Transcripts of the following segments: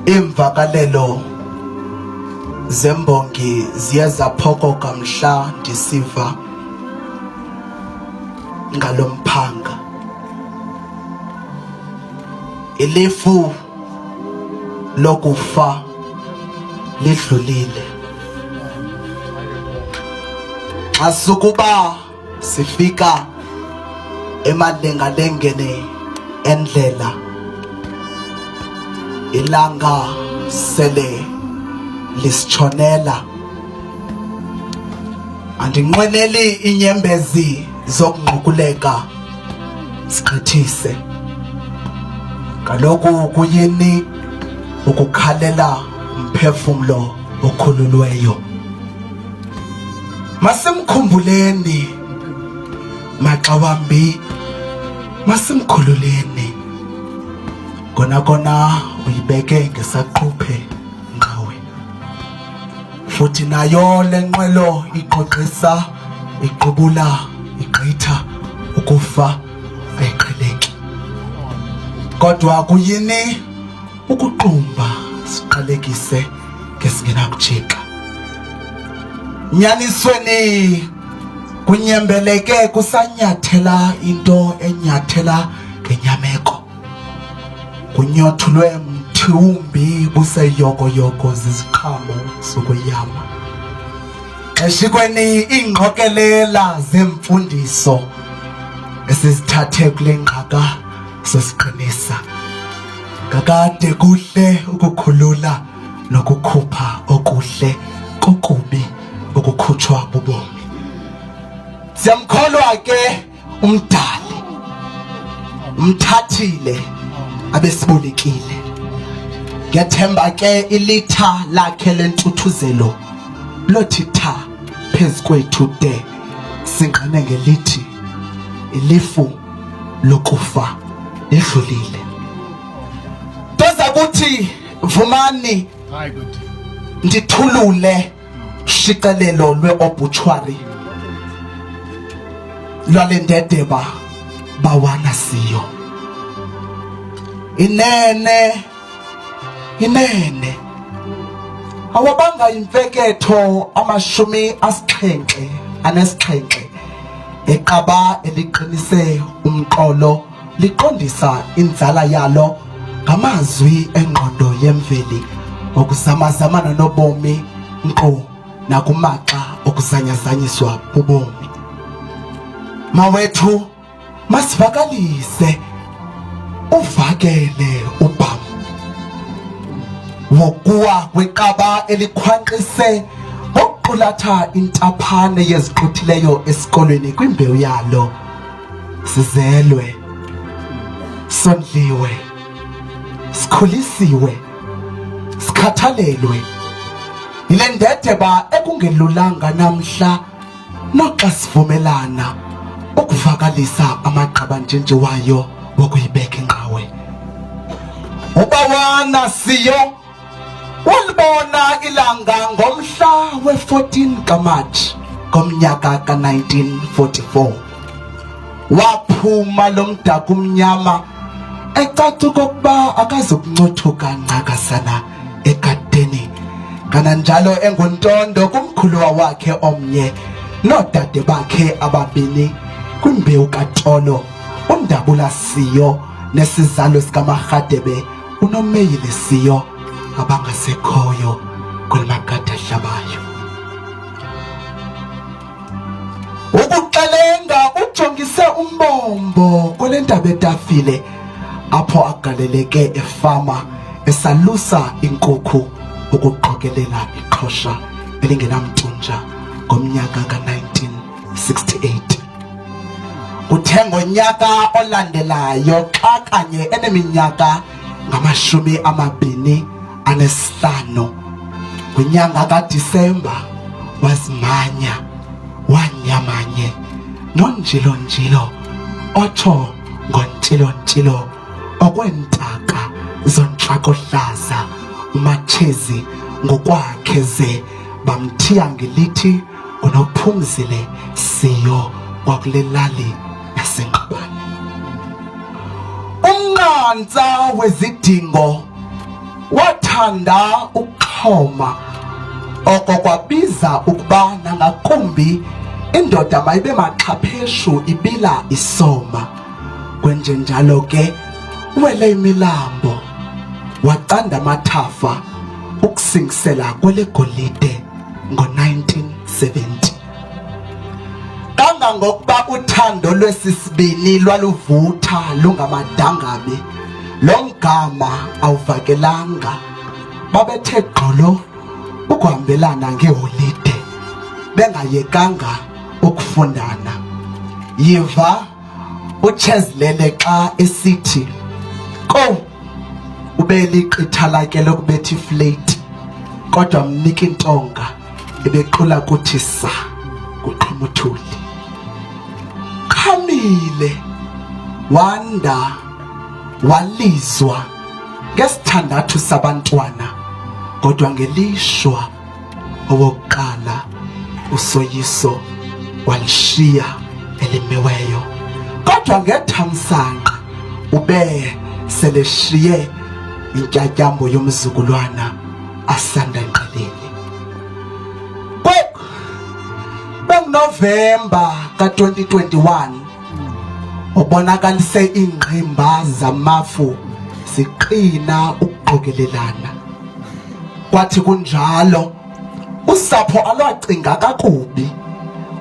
Imvakalelo zembongi ziyazaphokoka mhla ndisiva ngalomphanga. ILIFU LOKUFA lidlulile. Asukuba sifika emalengalengeni endlela, ilanga sele lisitshonela. Andinqweneli inyembezi zokunqukuleka sigqithise. Kaloku kuyini ukukhalela umphefumlo okhululweyo? Masimkhumbuleni maxa wambi, masimkhululeni. Kona uyibeke ngesaquphe ngawe. Futhi nayo lenqwelo iqoqisa, iqubula, igqitha ukufa ayiqheleki. Kodwa kuyini ukuqumba siqalekise ngesingenakujika? Nyanisweni kunyembeleke kusanyathela into enyathela ngenyameko. Kunyothulwe mthiwumbi buseyokoyoko ziziqhamo zokuyama. Exikweni ingqokelela zemfundiso esizithathe kule ngqaka sesiqinisa. Kakade kuhle ukukhulula nokukhupha okuhle kokubi okukhutshwa bubomi. Siyamkholwa ke umdali, umthathile abesibolekile. Ngiyathemba ke ilitha lakhe lentuthuzelo lothi tha phezu kwethu de singqine ngelithi ILIFU LOKUFA lidlulile. Toza kuthi vumani ndithulule ushicilelo lwe-Obituary lwale ndedeba bawana siyo. Inene awabanga imfeketho 77 eqaba eliqinise umqolo liqondisa inzala yalo ngamazwi engqondo yemveli okuzamazamana nobomi nkqo nakumaxa okuzanyazanyiswa bubomi. Mawethu masivakalise uvakele ubhamu wokuwa kweqaba elikhwanqise ngokuqulatha intaphane yeziquthileyo esikolweni kwimbewu yalo. Sizelwe, sondliwe, sikhulisiwe, sikhathalelwe yile ndedeba ekungelulanga namhla noxa sivumelana ukuvakalisa amaqabantshintshi wayo wokuyibeka inqawe. Ubawana siyo walibona ilanga ngomhla we-14 kaMatshi ngomnyaka ka-1944. Waphuma lo mdaka umnyama ecaca okokuba akazukuncothuka ncakasana ekadeni, kananjalo enguntondo kumkhuluwa wakhe omnye noodade bakhe ababini kwimbewu kaTolo, uNdabula Siyo nesizalo sikaMarhadebe uNomeyile Siyo abangasekhoyo kulumakade ahlabayo. Ukuxelenga ujongise umbombo kule ndaba etafile apho agaleleke efama esalusa inkukhu ukuqokelela iqhosha elingenamtunja ngomnyaka ka-1968. Kuthe ngonyaka olandelayo xa kanye eneminyaka 25 kwinyanga kaDisemba wazimanya wanyamanye nonjilo-njilo otsho ngontshilo-ntshilo okweentaka zontlakohlaza uMatshezi ngokwakhe ze bamthiya ngelithi uNophumzile Siyo kwakule lali yaseNgqabane. Umnqantsa wezidingo wathi wathanda ukuxhoma oko kwabiza ukuba nangakumbi indoda mayibe maxhapheshu ibila isoma. Kwenjenjalo ke uwele imilambo wacanda amathafa ukusingisela kwele golide ngo-1970. Kangangokuba uthando lwesisibini lwaluvutha lungamadangabe, lo mgama awuvakelanga. Babethe gqolo ukuhambelana ngeholide bengayekanga ukufundana. Yiva uCheslele xa esithi ko ubeliqitha lakhe lokubetha iflate, kodwa mnika intonga ebeqhula kuthi sa kuqhuma uthuli. Khamile wanda walizwa ngesithandathu sabantwana, kodwa ngelishwa owokuqala usoyiso walishiya elimiweyo. Kodwa ngethamsanqa ube seleshiye intyatyambo yomzukulwana asanda ngqaleni. BenguNovemba ka-2021 ubonakalise iingqimba zamafu ziqina ukuqokelelana. Kwathi kunjalo usapho alwacinga kakubi,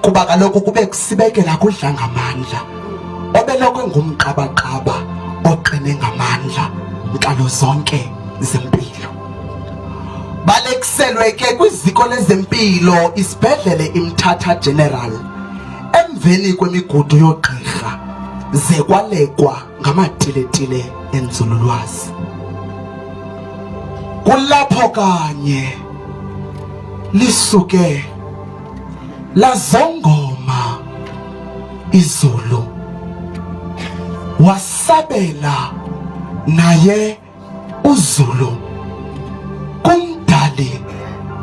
kuba kaloku kube kusibekela kudla ngamandla obelokwe ngumqabaqaba oqine ngamandla nkalo zonke zempilo. Balekiselwe ke kwiziko lezempilo isibhedlele iMthatha General emveni kwemigudu yogqirha, ze kwalekwa ngamatiletile enzululwazi. Kulapho kanye lisuke lazongoma izulu, wasabela naye uzulu kumdali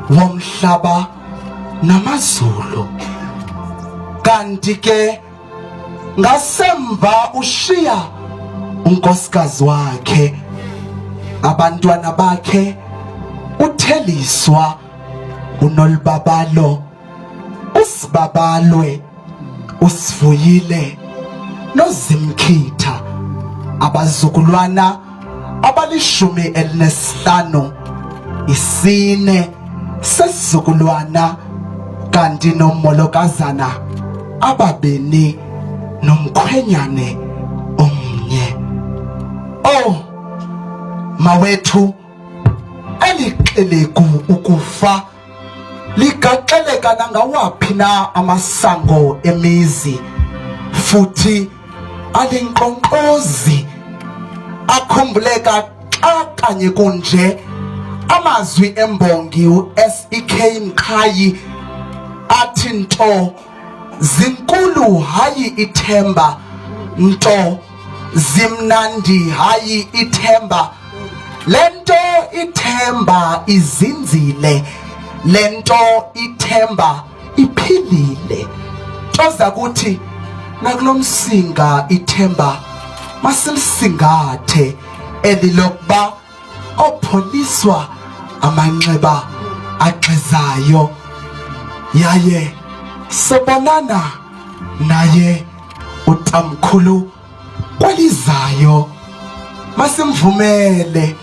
womhlaba namazulu. Kanti ke ngasemva ushiya unkosikazi wakhe, abantwana bakhe uTheliswa, uNolibabalo, uSibabalwe, uSivuyile noZimkhitha, abazukulwana abali-15, isine sesizukulwana, kanti nomolokazana ababini nomkhwenyane omnye. Oh mawethu, eliqeleku ukufa ligaxeleka nangawaphi na amasango emizi, futhi alinkqonkqozi akhumbuleka xa kanye kunje amazwi embongi uSEK Mqhayi athi nto zinkulu hayi ithemba, nto zimnandi hayi ithemba, lento ithemba izinzile, lento ithemba iphilile. Toza kuthi nakulomsinga ithemba masilisingathe, elilokuba opholiswa amanxeba axezayo, yaye sobonana naye utamkhulu kwalizayo. Masimvumele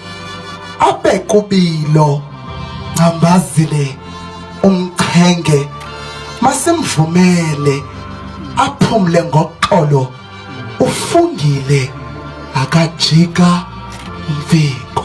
abekubilo ngambazile umqhenge, masimvumele aphumle ngoxolo ufungile akajika umvingo.